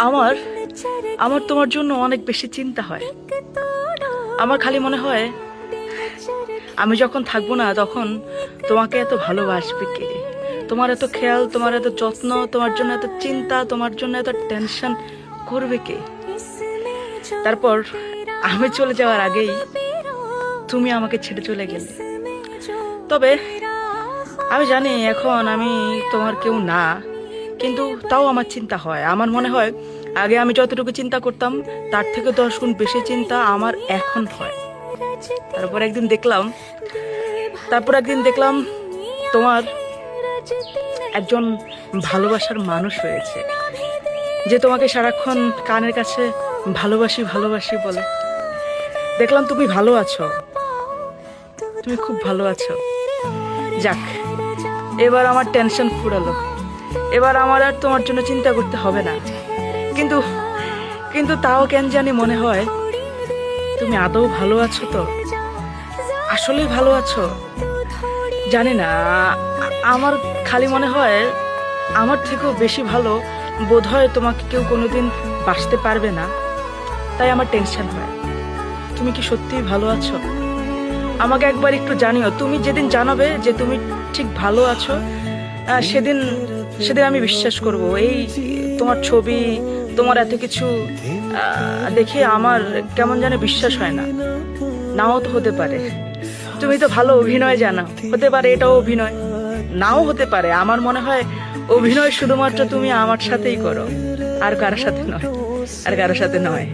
আমার আমার তোমার জন্য অনেক বেশি চিন্তা হয়। আমার খালি মনে হয় আমি যখন থাকবো না তখন তোমাকে এত ভালোবাসবে কে, তোমার এত খেয়াল, তোমার এত যত্ন, তোমার জন্য এত চিন্তা, তোমার জন্য এত টেনশন করবে কে। তারপর আমি চলে যাওয়ার আগেই তুমি আমাকে ছেড়ে চলে গেলে। তবে আমি জানি এখন আমি তোমার কেউ না, কিন্তু তাও আমার চিন্তা হয়। আমার মনে হয় আগে আমি যতটুকু চিন্তা করতাম তার থেকে 10 গুণ বেশি চিন্তা আমার এখন হয়। তারপর একদিন দেখলাম তোমার একজন ভালোবাসার মানুষ হয়েছে, যে তোমাকে সারাক্ষণ কানের কাছে ভালোবাসি ভালোবাসি বলে। দেখলাম তুমি ভালো আছো, তুমি খুব ভালো আছো। যাক, এবার আমার টেনশন ফুরালো। এবার আমার আর তোমার জন্য চিন্তা করতে হবে না। কিন্তু কিন্তু তাও কেন জানি মনে হয় তুমি আদৌ ভালো আছো তো, আসলেই ভালো আছো। জানি না, আমার খালি মনে হয় আমার থেকেও বেশি ভালো বোধহয় তোমাকে কেউ কোনোদিন বাসতে পারবে না। তাই আমার টেনশন হয়। তুমি কি সত্যিই ভালো আছো? আমাকে একবার একটু জানিও। তুমি যেদিন জানাবে যে তুমি ঠিক ভালো আছো, সেদিন সেদিন আমি বিশ্বাস করব। এই তোমার ছবি, তোমার এত কিছু দেখে আমার কেমন যেন বিশ্বাস হয় না। নাও তো হতে পারে, তুমি তো ভালো অভিনয় জানো, হতে পারে এটাও অভিনয়, নাও হতে পারে। আমার মনে হয় অভিনয় শুধুমাত্র তুমি আমার সাথেই করো, আর কারোর সাথে নয়।